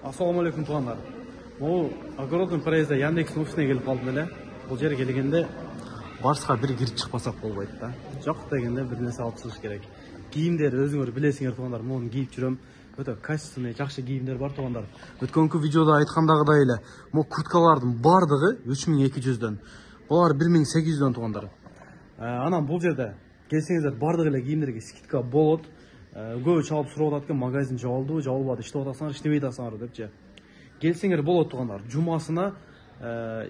Assalamu alaikum туғандар. Ол огородный проезда Яндекс офисіне келіп қалдым әлі. Бұл жерге келгенде барысқа бір кіріп шықпасақ болмайды да. Жоқ дегенде бір нәрсе алып шығыш керек. Киімдер өзіңдер білесіңдер туғандар. Мен киіп жүрем. Өте качественный, жақсы киімдер бар туғандар. Өткенгі видеода айтқандағыдай эле, бұл курткалардың бардығы 3200-ден. Бұлар 1800-ден туғандар. Анан бұл жерде келсеңіздер бардығы эле киімдерге скидка болады. Көбі чалып сұрап атқан магазин жабылды, жабылбады, иштеп атасыңар, иштебейт атасыңар деп же. Келсеңер болот туғандар. Жумасына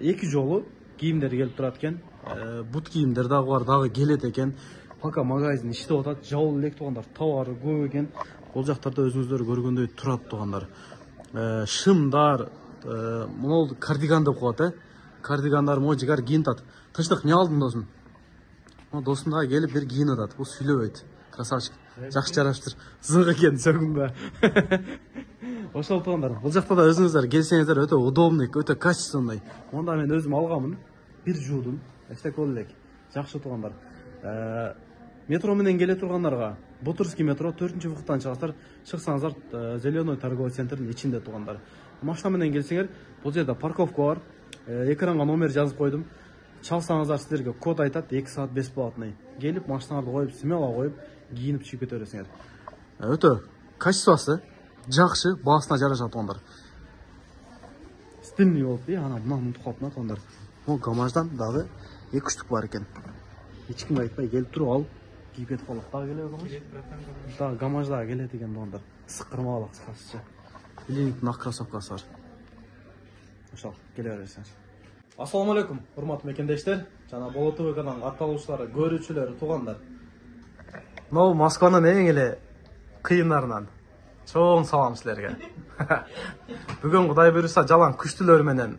2 жолу кийимдер келип турат экен. Бут кийимдер дагы бар, дагы келет экен. Пока магазин иштеп атат, жабылып элек туғандар. Товары көп экен. Бул жактарда өзүңүздөр көргөндөй турат туғандар. Шымдар, мынау кардиган деп коет, Кардигандар мо жигар кийинип атат. Тынчтык, не алдың досум? Досум дагы келип бир кийинип атат. Бул сүйлөбөйт. Красавчик. Жақсы жараштыр. Зыңға екен сөгімді. Ошол туғандар. Бұл жақта да өзіңіздер келсеңіздер өте удобный, өте качественный. Онда мен өзім алғамын. Bir жудым. Эстек олелек. Жақсы туғандар. Метро менен келе тургандарға Бутырский метро 4-нче вагыттан чыгасыздар. Чыксаңыздар Зеленый торговый центрдин ичинде туғандар. Машина менен келсеңер, бұл жерде парковка бар. Экранга номер жазып койдум. Чалсаңыздар сіздерге код айтат, 2 саат бесплатный. Келип машиналарды коюп, смело коюп, кийинип чыгып кете бересиңер. Өтө качествасы жакшы, баасына жараша туғандар. Стильный болуп, ана мына тухапна туғандар. Могу гамаждан дагы 2 штук бар экен. Эч кимге айтпай келип туруп ал, кийип кетип калат. Дагы келе берсеңиз. Дагы гамаж дагы келет экен туғандар. Сыкырмалык кысқасы. Ленинтин ак кроссовкасы бар. Ошол келе бересиңер. Assalamu alaikum, hurmatly mekendештер, жана Болот ТВ каналынын катталуучулары, көрүүчүлөрү, туғандар. Мынау Москванын эң эле кыйындарынан чоң салам силерге. Бүгүн Кудай буйруса жалаң күчтүүлөр менен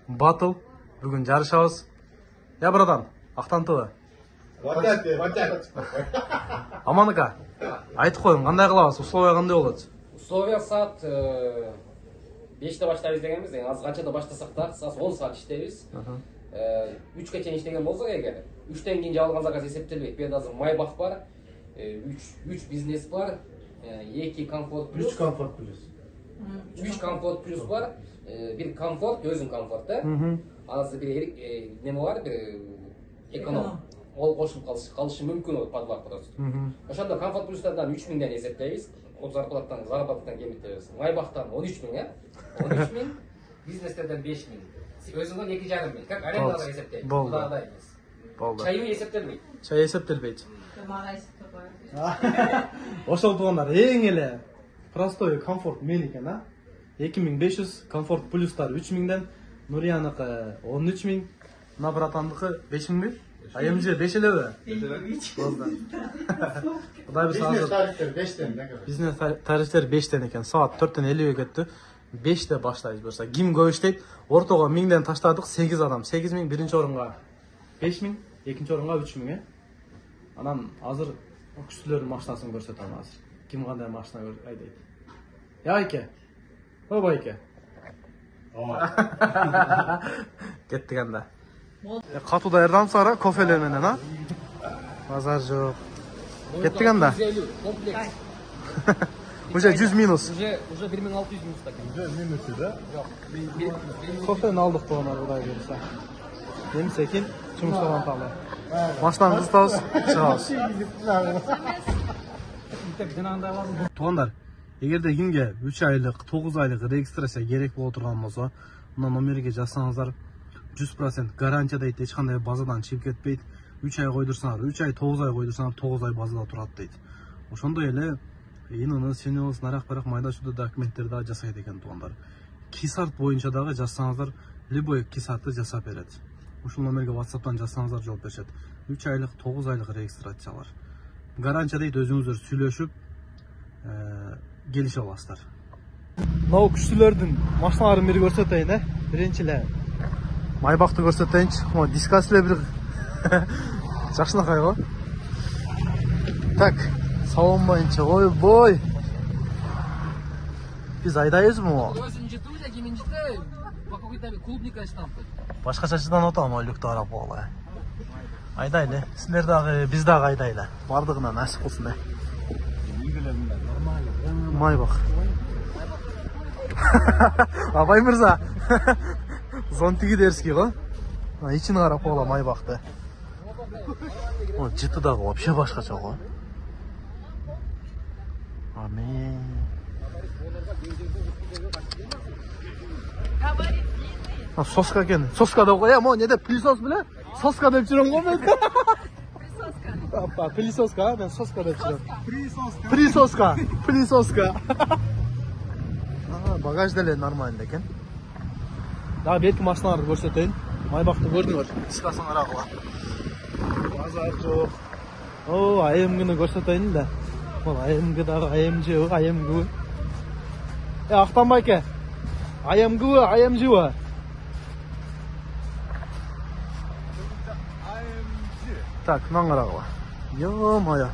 батыл. Бүгүн жарышабыз. Я братан, актантыбы? Аманыка. Айтып коюң, кандай кылабыз? Условия кандай болот? Условия саат 5'te başlayız degenimiz, az kançada başlasak da 10 saat işleybiz. 3'e çeyin işlegen bolsak eger. 3'ten keyince algan zakaz eseptelbeyt. Bir azı Maybach var, 3 biznes var, 2 Comfort Plus. 3 Comfort Plus. 3 Comfort Plus var, bir Comfort, gözün Comfort'ta. Azı bir neme var, bir ekonom. Ol koşulup kalışı mümkün olur padlak burası. Oşanda Comfort Plus'lardan 3000'den esepleyiz. O zarplattan, zarplattan kemikleriz. Maybach'tan 13.000 ya. 13.000, bizneslerden 5.000. Özünden 2.500. Как арендаlar есептейді. Болды. Бұларда емес. Болды. Çayı есептелмейді. Чай эсептелбейт. Ошол туғандар эң эле простой комфорт мен экен, а? 2500, комфорт плюстар 3000ден, Нурияныкы 13000, мына братандыкы 5000. А эмже 5 элеби? Болду. Кудай буйруса Бизнес тарифтер 5'ten ne kadar? Бизнес тарифтер 5'тен экен. Саат 4'тен 50 кетти. 5'те баштайбыз болса. Ким көп иштейт? Ортого 1000ден таштадык, 8 адам. 8000 биринчи орунга 5000, экинчи орунга 3000, Анан азыр күчтүүлөрдүн машинасын көрсөтөм азыр. Ким кандай машина айдайт? Я айке. О байке. Кеттик анда. Катуу даярданып сара кофелер менен, а? Базар жок. Кеттик анда. Комплекс. Уже 100 минус. Уже 1600 минус так. Уже minüsü de. Кофени алдык тугандар Кудай буйруса. Эми секин жумуштан талы. Машинаны кызытабыз, чыгабыз. Тугандар, эгерде кимге 3 айлык, 9 айлык регистрация керек боло турган болсо, мына номерге жазсаңыздар 100% гарантия дейт, эч кандай базадан чыгып кетпейт. 3 ай койдурсаңар, 3 ай, 9 ай койдурсаңар, 9 ай базада турат дейт. Ошондой эле иныңыз, сенеңиз, нарак-барак майда-чүйдө документтерди да жасайт экен тугандар. Кисарт боюнча дагы жазсаңыздар, любой кисартты жасап берет. Ушул номерге WhatsApp'тан жазсаңыздар жооп беришет. 3 айлык, 9 айлык регистрациялар. Гарантия дейт, өзүңүздөр сүйлөшүп келише аласыздар. Мына күчтүүлөрдүн машиналарын бири көрсөтөйүн, Биринчи эле Майбахты көрсөтөйүнчү. Могу дискасы эле бир жакшынакай го. Так, салон боюнча ойбой. Биз айдайбызбы? Өзүнчүтү эле киминчите по какой-то клубника штампы. Башкача чыдан отам, люкту карап коелу. Айдайлы. Силер дагы, биз дагы айдайлы. Бардыгына насип кылсын. Майбах. Абай мырза. Зонтиги дерзкий го. Ичин карап койгула майбакты. О, жыты дагы вообще башкача го. Амен. Соска екен. Соска деп қоя, мо не деп пылесос біле? Соска деп жүрем ғой мен. Пылесоска, мен соска деп жүрем. Присоска. Пылесоска. Багаж деле нормально екен. Да, бетки машиналарды көрсөтөйүн. Майбакты көрдүңөр. Искасыңар агыла. Базар жок. О, АМГны көрсөтөйүн да. Бул АМГ дагы АМЖ, АМГ. Актанбайке. АМГ, АМЖ. Так, мынаны карагыла. Ё-моё.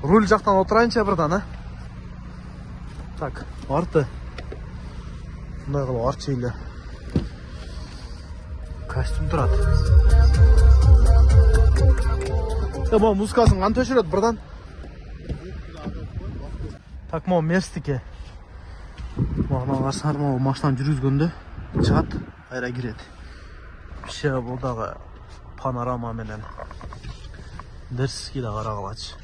Руль жактан отурайынчы бирдан, а? Так, арты. Мындай кылып арчы эле. Костюм турат. Mo muzikasını qancha o'chiradi birdan? Tak, mo Merstike. Mana qarasanglar, mo mashinani жүргүзгөндө чыгат, айра кирет. Вообще булдагы панорама менен Дерский да карагылачы.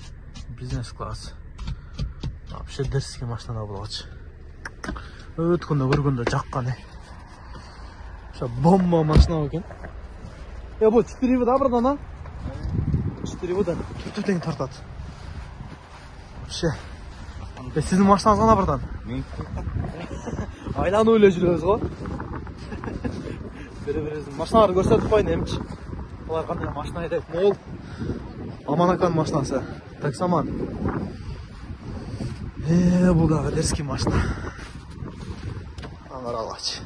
Бизнес класс. Вообще Дерский машина булачы. Өткөндө көргөндө жаккан. Вообще бомба машина экен. Бу 4 да бірдан, а? 4 будан түтүтең тартат. Вообще. Сиздин машинаңыз кана бірдан? Айланып эле жүрөбүз го. Бири-бирибиздин машиналарды көрсөтүп коеюн эмчи. Булар кандай машина айдайт? Мол. Аманакан машинасы. Таксаман. Бул дагы Дерский машина. Аңаралачы.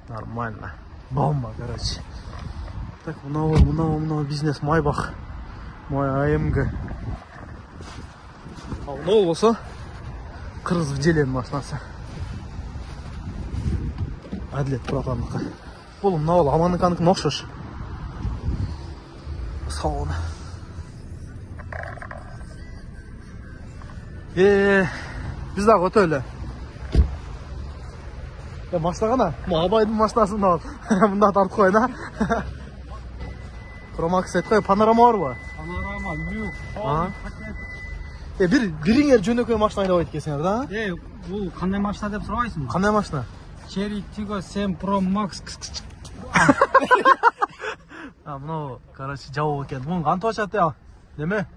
Нормально. Бомба, короче. Так, много бизнес. Майбах. Мой АМГ. А мынау болса Кыргыз в деле машинасы. Әділет братаныкі. Бұл мынау Аманыканыкына окшош. Салоны. Біз дағы өтөлі. Машина қана? Абайдың машинасын ал. Мұнда тартып қойын, а? Промакс айт қой, панорама бар ба? Панорама, люк, Бириңер жөнөкөй машина айдап айт кесеңер, да? бұл қандай машина деп сұрайсың? Қандай машина? Cherry Tiggo 7 Pro Max. Мынау, короче, жауы екен. Мұның қанты очаты, я? Неме?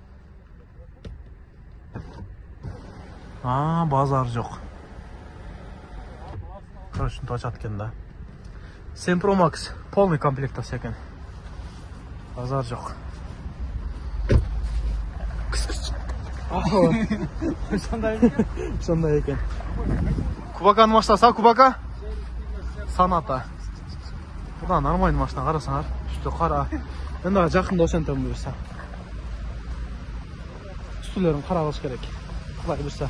Базар жоқ. Короче, очат екен, да? 7 Pro Max, полный комплектасы екен. Базар жоқ. Сондай екен. Кубаканың машинасы, Кубака? Саната. Бұда нормальный машина, қарасаңар. Үсті қара. Мен дағы жақында осентем бұйырса. Үстілерін қара қылыш керек. Құлай бұйырса.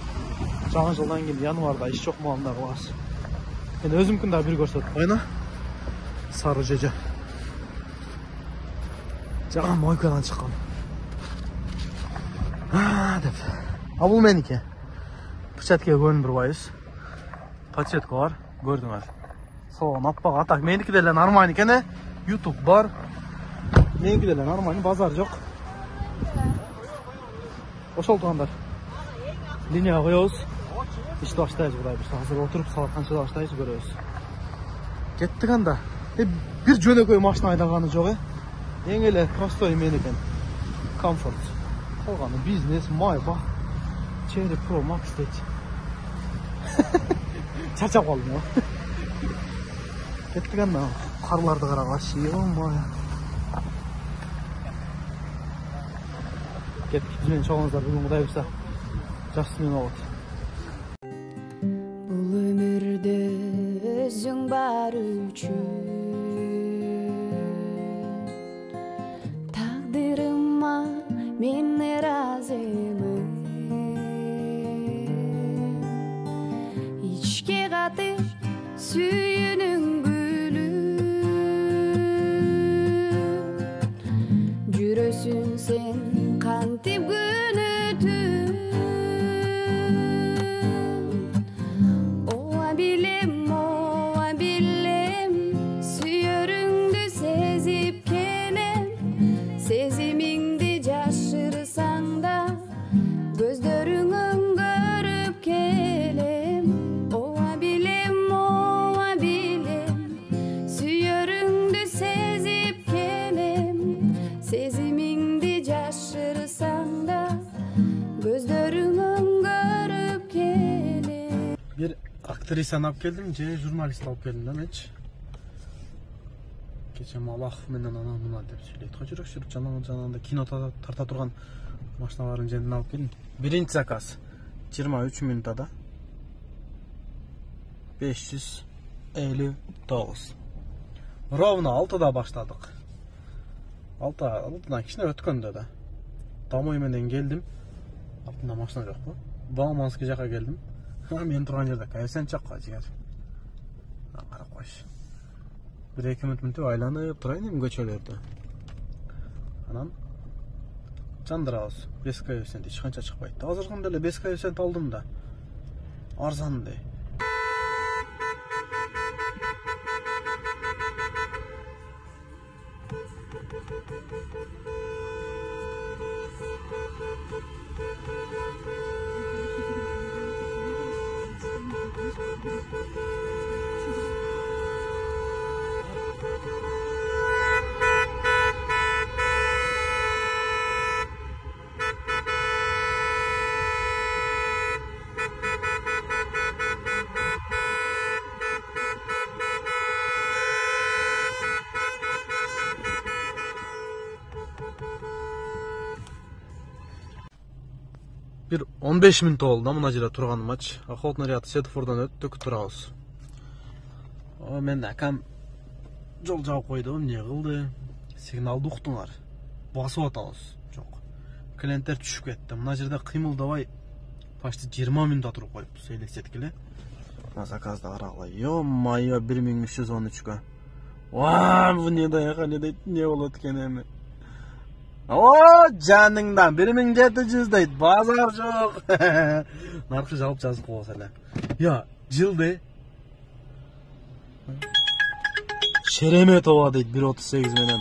Жаңа жылдан кейін январда іш жоқ малында қылас. Мен өзімкін дағы бір көрсет. Ойна. Сары жеже. Жаңа мойкадан шыққан. Деп. Бұл меніке. Пүчәтке көрін бір байыз. Подсветка бар. Көрдіңіз. Соған аппаға. Так, менікі деле нормальный екен. YouTube бар. Менікі деле нормальный. Базар жоқ. Ошол туғандар. Линияға қойауыз. Ішті баштайыз бұдай бір. Қазір отырып сағат қаншада баштайыз көрөз. Кеттік анда. Bir жөнөкөй машина айдағаны жоқ. Ең еле простой мен екен. Комфорт. Қалғаны бизнес, Майбах, Cherry Pro Max дейді. Чарчап қалдым ғой. Кеттік анда. Қарларды қарағаш. Ё-моё. Кеттік. Бізбен шоғыңыздар бүгін құдай білса. Жақсымен оғыт. Бұл өмірде өзің бар үшін тағдырыма мен разымын. Ичке қатып сүйінің гүлі жүрөсүн сен кантип күнү түн. Ичке қатып сүйінің гүлі жүрөсүн сен кантип күнү түн. Жүрөсүн сен кантип күнү түн. Жүрөсүн сен кантип күнү түн. Жүрөсүн сен кантип күнү түн. Жүрөсүн сен кантип күнү түн. Жүрөсүн сен кантип күнү түн. Aktrисаны алып келдим же журналист алып келдим да менчи. Кече Малах менен ана мына деп сүйлөйт го жүрүп жанагында кино тарта турган машиналардын жеринен алып келдим. Биринчи заказ 23 минутада 559. Ровно 6-да баштадык. 6-дан кичине өткөндө да. Домой менен келдим. Артында машина жокпу. Бауманский жака келдим. Мен турган жерде коэффициент жок го жигер. Карап койш. 1-2 мүнөт айланып турайын эми көчөлөрдө. Анан жандырабыз. 5 коэффициент эч канча чыкпайт. Азыркында эле 5 коэффициент алдым да. Арзанды. Bir 15 minut oldu da mına жерде турган мач. Охотный ряд светофордон өттүк турабыз. Мен акам жол жаап койду, эмне кылды? Сигналды уктуңар. Басып атабыз. Жок. Клиенттер түшүп кетти. Мына жерде кыймылдабай почти 20 минут туруп коюпбуз элестеткиле. Мына заказды карагыла. Ё-моё, 1313кө. Ва, бу не даяка, не дейт, не болот экен эми. О, жаныңдан 1700 дейт, базар жок. Наркы жалып жазып койбосо эле. Я, жылды. Шереметова дейт 1.38 менен.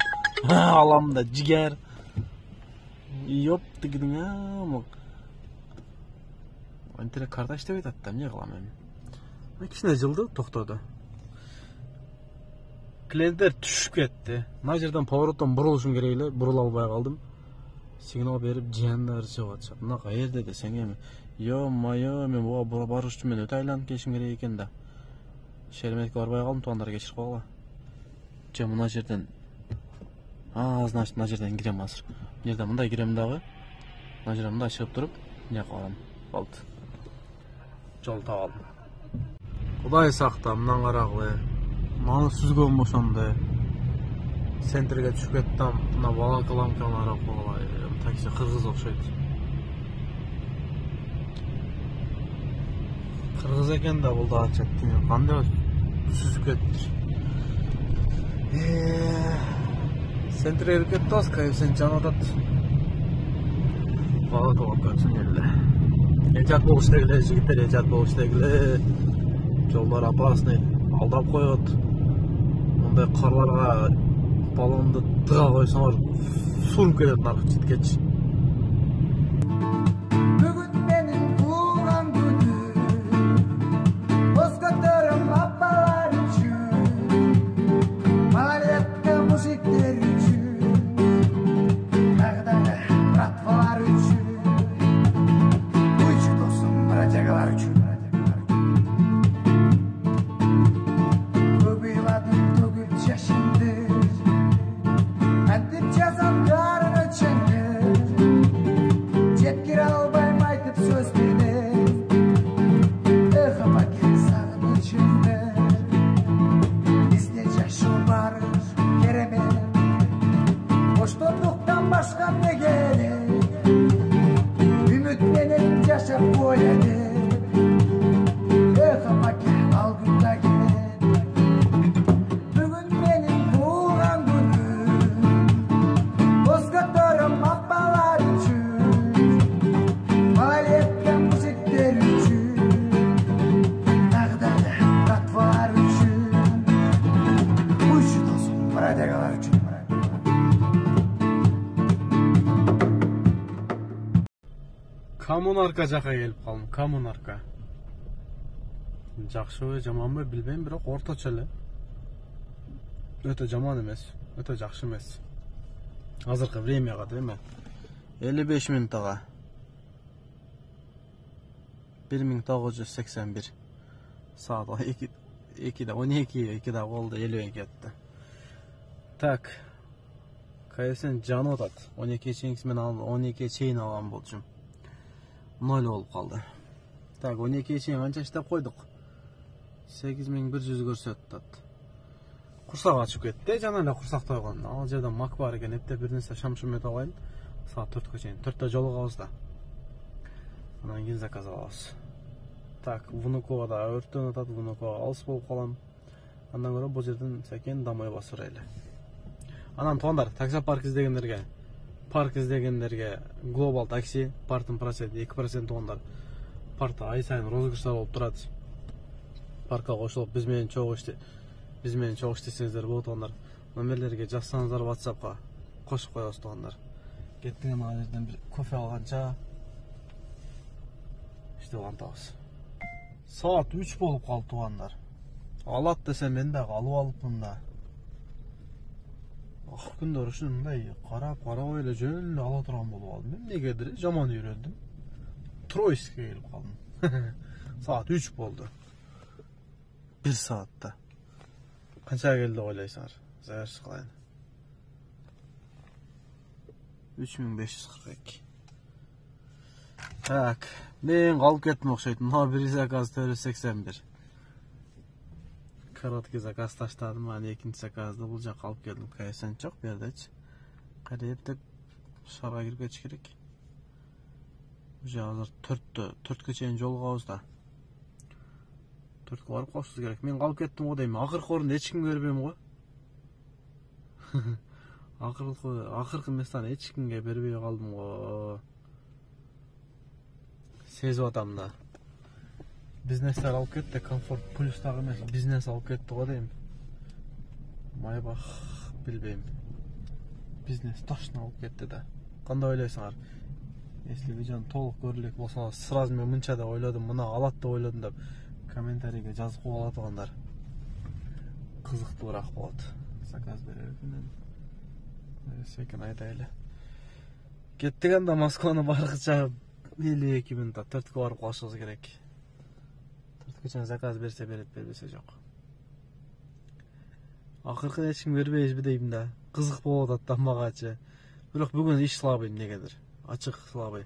Алам да жигер. Ёп, тигидиң а. Интернет карта иштебейт атта, эмне кылам эми? Кичине жылды, токтоду. Клиенттер түшүп кетти. Мына жерден повороттон бурулушум керек эле, бурула албай калдым. Сигнал берип жыяндар чыгып атышат. Мына каерде десең эми. Ё-моё, мен буга барыш үчүн мен өтө айланып келишим керек экен да. Шереметке барбай калдым, туугандар кечирип койгула. Же мына жерден значит, мына жерден кирем азыр. Мына жерден мындай кирем дагы. Мына жерден мындай чыгып туруп, эмне кылам? Болду. Жол таап алдым. Кудай сакта, мындан карагыла. Маны сүзгөн бошонду. Центрге түшүп кеттим. Мына баланкаламканы карап койгула. Такси кыргыз окшойт. Кыргыз экен да бул да ачат. Кандай сүзүп кетти. Центрге кирип кеттибиз, коэффициент жана атат. Баланкаламка үчүн эле. Эжат болуш дегиле, жигиттер эжат болуш дегиле. Жолдор опасный. Алдап коет. Мындай карларга балонду тыга койсоңор суруп кетет наркы читкечи. Бүгүн менин туулган күнүм, Оскоторум апалар үчүн, малолетка мужиктер үчүн, дагы братвалар үчүн, уйчу досум бродягалар үчүн. Коммунарка жака келип калдым. Коммунарка. Жакшыбы, жаманбы билбейм, бирок орточо эле. Өтө жаман эмес, өтө жакшы эмес. Азыркы времяга деме. 55 минутага 1981 Saat 2'de 2'de oldu 50'ye ketdi. Tak. KSN canı otat. 12'ye çeyin men aldım. 12'ye çeyin alan bolçum. 0 olup kaldı. Tak 12'ye çeyin ança işlep koyduk. 8100 görsetdi. Kursak açıp ketdi. Jana эле kursak toygon. Al жерден mak бар экен. Эптеп бир нерсе шамшым өтө алайын. Saat 4'e çeyin. 4'te жолугабыз да. Анан кийин заказ алабыз. Так, Внуково да өрттөн атат, Внуково алыс болуп калам. Андан көрө бул жерден секен дамай басырайлы. Анан туугандар, такси парк издегендерге глобал такси, парттын проценти 2% туугандар. Паркта ай сайын розыгрыштар болуп турат. Паркка кошулуп биз менен чогуу иштесеңиздер болот туугандар. Номерлерге жазсаңыздар WhatsAppка кошуп коебуз туугандар. Кеттиген ана жерден бир кофе алганча иштеп антабыз. Saat 3 bolup kaldı tuğanlar. Alat desem ben de kalıp alıpım da. Günde oruçun da iyi. Kara öyle jönlü ala turan bolup aldım. Ben negedir? Jaman öğrendim. Troysk'e gelip kaldım. Saat 3 boldu. 1 saatte. Kança geldi oylaysanlar? Zahir sıklayın. 3542. Tak. Men kalıp kettim okşaydım. Ha bir zakaz 481. Karotki zakaz taşladım. Hani ikinci zakazda bulacak kalıp geldim. KSN çok bir yerde hiç. Karayip de şaraya girip geç gerek. Bu hazır 4'e çeyin jolugabızda. 4'e varıp koşsuz gerek. Men kalıp kettim o deyim. Akırkı orunda hiç kim görmeyeyim o. Akırkı mestan hiç kimge berbey kaldım o. Sezip atam da. Biznesler alıp ketdi, Comfort Plus'tagı emas, biznes alıp ketdi go deyim. Maybach bilbeyim. Biznes taşını alıp ketdi da. Kандай oylaysaňar? Если видеоны толук көрүлүк болсоңуз, сразу мен мынча деп ойлодум, мына алат деп ойлодум деп комментарийге жазып коюп ала тургандар. Кызыктуураак болот. Заказ берер менен. Секен айтайлы. Кеттик анда Москваны баргыча 52 минутта 4'e барып калышыбыз керек. 4'e заказ берсе берет, бербесе жок. Акыркы эч ким бербейбизби дейм да. Кызык болуп атат да магачы. Бирок бүгүн иш слабый негедир. Ачык слабый.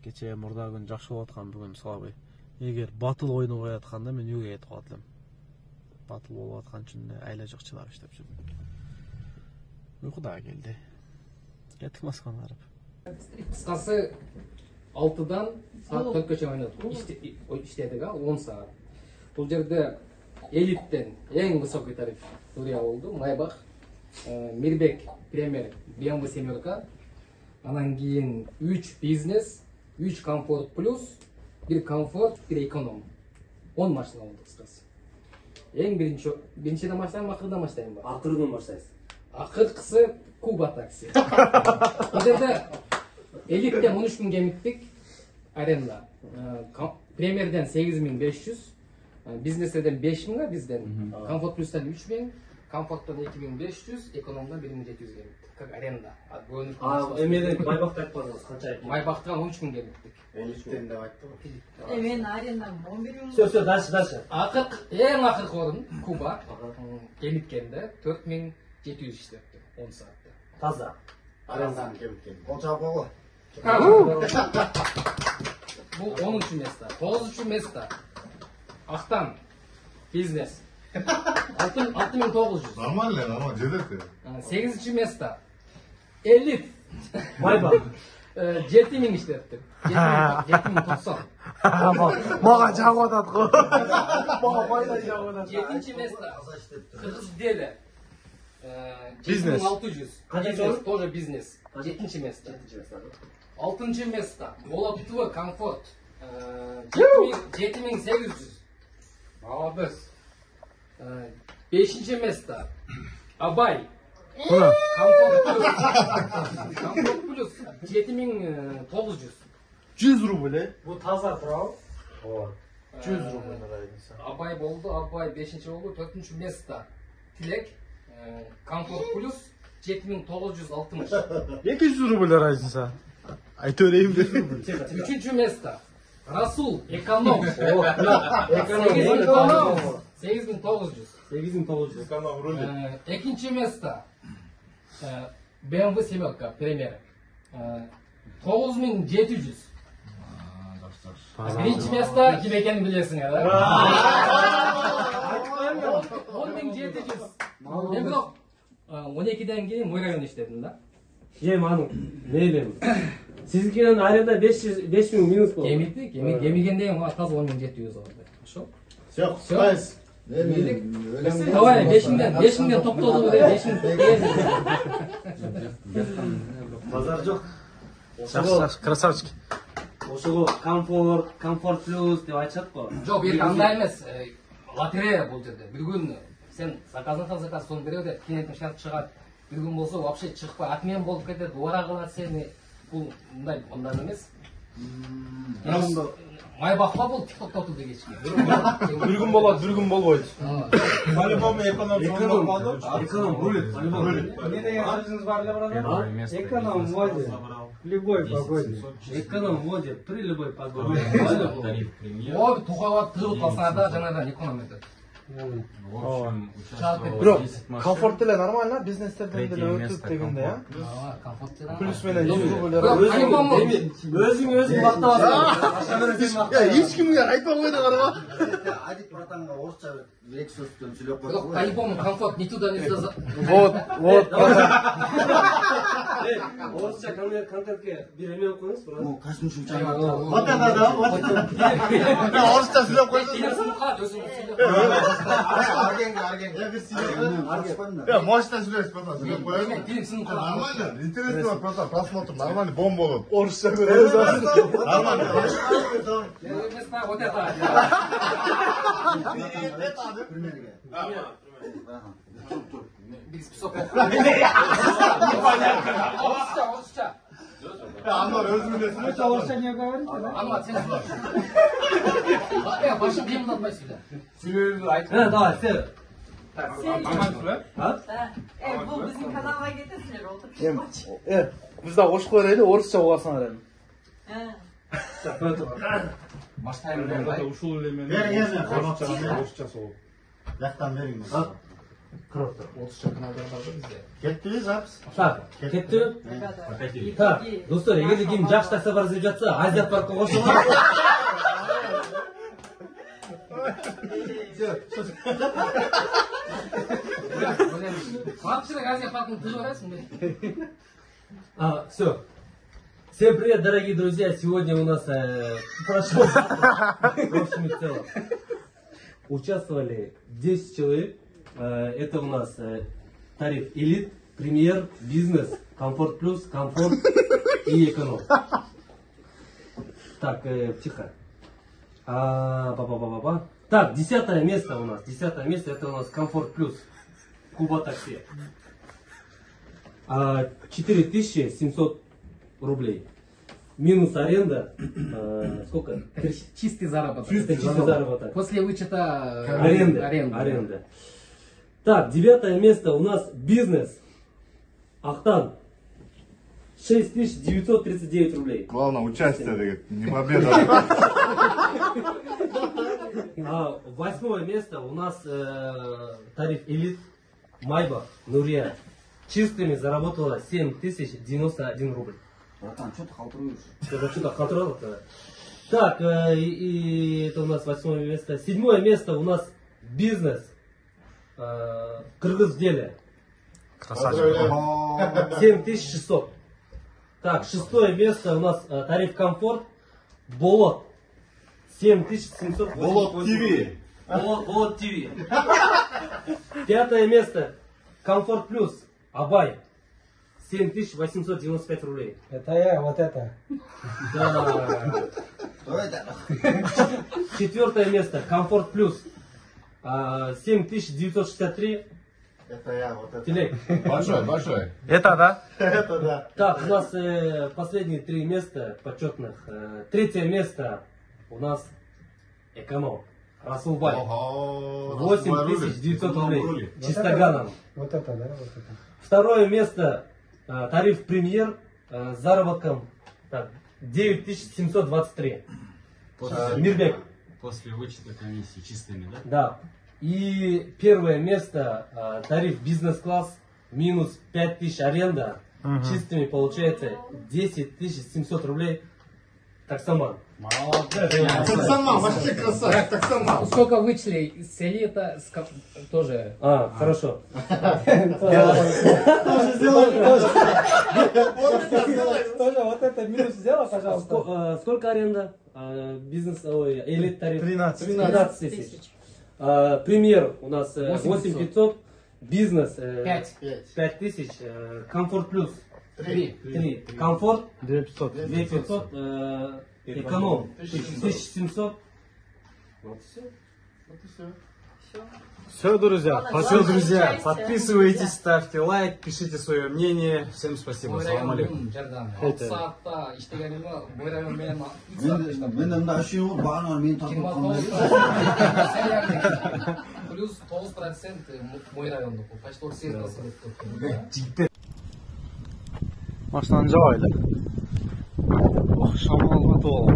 Кече мурда күн жакшы болуп аткан, бүгүн слабый. Эгер батыл ойноо коятканда мен үйгө кетип калат элем. Батыл болуп аткан үчүн айла жок чыдап иштеп жүрдүм. Uyku da geldi. Kettik Moskva'na arıp. Kıskası 6'dan saat 4'e oynadık. İşledik ha 10 saat. Bu yerde elitten en высокий tarif Suriye oldu. Maybach, Mirbek, Premier, BMW Семерка. Anan keyin 3 biznes, 3 Comfort Plus, 1 Comfort, 1 Econom. 10 maşina oldu kıskası. En birinciden başlayayım, akırdan başlayayım bak. Akırdan başlayasın. Akırkısı Kuba taksi. O yerde elitten 13 gün gittik arenda. Premier'den 8500, Business'ten 5000'e bizden. Comfort Plus'tan 3000, Comfort'tan 2500, Ekonom'dan 1700 gittik. Arenda. Emre'den Maybach'ta yapmadınız, kaça yaptınız? Maybach'tan 13 gün gittik. 13 tane de baktı mı? Evet, arendam 11 gün. Söz daşı. En akırk orun Kuba. Gemitkende 4700 işletti 10 saatte. Taza. Arandan gelip Olacak baba. Bu 10. mesda. 9. mesda. Aktan. Biznes. 6900. Normal lan ama cedeti. 8. mesda. Elif. Maybach. 7000 işlettim. 7000 tutsan. Maga jagып атат го. Maga пайда жагып атат. 7. mesda. Kırgız Dele. Biznes. 7600. Kaçıncı Biznes. olur? Тоже biznes. 7. mesda. 6. mesda. Olaptı Comfort. 7800. Молодец. 5. mesda. Abay. Comfort Plus 7900. 100 ruble. Bu taza bravo. 100 ruble arayınsa. Abay oldu. Abay 5. oldu. 4. mesda. Tilek. Comfort Plus 7960. 200 ruble arayınsa. Ayt öyleyim de. 3. mesda. Расул, эконом. Эконом. 8900. 8900. Эконом рулит. Экинчи место. BMW семерка, премьер. 9700. Birinci место kim ekenini biliyorsun ya. 10700. Ben бірақ 12'den кейін мой районда иштедим да. Маның, не елеміз? Сіздікенің аренда 5000 минус болды. Кемигенде таза 10700 алды. Хорошо? Все, құттықтаймыз. Давай, 5000'den топтолду деп 5000 Базар жоқ. Жақсы, красавчики. Ошого комфорт плюс деп айтышат қой. Жоқ, бир андай эмес. Лотерея бул жерде. Bir gün сен заказдан заказ соны береді, клиенттің шарт шығады. Bir gün болса вообще чыкпай, отмен болып кетеді, ора кылат сени. Бул мындай эмес. Майбақла бұл тиктокта отурду кечке. Bir gün болады, bir gün болбойт. По-любому эконом Эконом рулит. Не деген сөзіңіз бар эле брат? Эконом воде. Любой погоде. Эконом воде при любой погоде. Ой, тухалап тығылып қалсаңар да жаңадан эконом етеді. Бирок, комфорт деле нормально, бизнестерден деле өтүп дегенде, я? Комфорт деле. Плюс менен юзгулер. Өзүң мактап Ya hiç kimге айтпай қойды қарама. Адик братанға орысша бір-екі сөзбен сөйлеп қойды Жоқ, ғой. по-любому комфорт не туда, не сюда. Вот. орысша контентке бир эме окуп коюңуз, брат. О, кашмиш учан. Вот это да, вот это. Орысша сөйлеп қойды. Келесің қат, өзің сөйлеп. Я бір сөйлеп. Я мощно сөйлесіп просто сөйлеп қояйын. Келесің қат. Нормально, интересно просто просмотр, нормально, бомба болады. Орысша көреді. Нормально. Вот это. Примерге. Bir список. Орысша. Анвар өзіңде сөйлеп. Орысша не говорите, да? Анвар, сен сөйле. Башын демін атпай сөйле. Давай, сен. Бұл біздің каналға кетесіңдер, отырып. Bizde hoş koyarıydı, orusça olasın herhalde. Баштаймын. Беріңіз, орысша сол. Жақтан беріңіз. Орысша каналдар бар да бізде. Кетті бе запись? Так, кетті. Так, достар, егер де ким жақсы такса бар іздеп жатса, Азия паркқа қосылыңыз. Қапшырық Азия паркын тыгып арасың бе? Все. Всем привет, дорогие друзья! Сегодня у нас прошел в общем и целом. Участвовали 10 человек. Это у нас тариф элит, премьер, бизнес, комфорт плюс, комфорт и эконом. Так, тихо. Так, 10 место у нас. 10 место это у нас комфорт плюс. Куба такси. 4700 рублей. Минус аренда. Сколько? Чистый заработок. Чистый заработок. После вычета аренда. Так, 9 место у нас бизнес. Ахтан. 6939 рублей. Главное, участие, не победа. 8 место у нас тариф элит. Майбах, Нурия. Чистыми заработала 7091 рубль. Братан, что ты халтуешь? Что-то халтурал тогда. Так, и это у нас 8 место. 7 место у нас бизнес. Кыргыз в деле. Красавчик. 7600. Так, 6 место у нас тариф комфорт. Болот. 7700. Болот ТВ. Болот ТВ. 5 место. Комфорт плюс. Абай. 7895 рублей. Это я, вот это. Да. Что это? 4 место. Комфорт плюс. 7963. Это я, вот это. Телег. Большой. Это, да? Это да. Так, у нас последние 3 места почетных. 3 место у нас эконом. Расулбай. 8900 рублей. Чистоганом. Вот это, да? Вот это. 2 место тариф премьер с заработком так, 9723. Мирбек. После вычета комиссии чистыми, да? Да. И первое место, тариф бизнес-класс, минус 5000 аренда, чистыми получается 10 700 рублей. Таксоман. Таксоман, вообще красавчик, таксоман. Сколько вычли с элита, тоже. Хорошо. Тоже вот это минус сделай, пожалуйста. Сколько аренда? Бизнес, элит тариф? 13 тысяч. Премьер у нас 8500, бизнес 5000, комфорт плюс 3, комфорт 2500, эконом 1700. Вот все. Все, друзья, подписывайтесь, ставьте лайк, пишите свое мнение. Всем спасибо. Салам алейкум. Плюс 9% мой район, почти от всех населенных пунктов. Машинаны жабайлы. Шамал батып алды.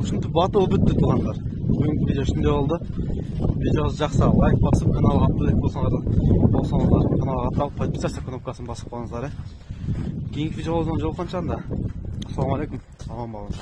Ушинтип батып бүтү туугандар. Бүгүнкү видео ушундай болду. Видеоңуз жакса лайк басып, каналга абонент болсоңуздар, каналга атырап подписаться кнопкасын басып коюңуздар. Кийинки видеодон жолукканча анда. Ассаламу алейкум. Аман болуңуз.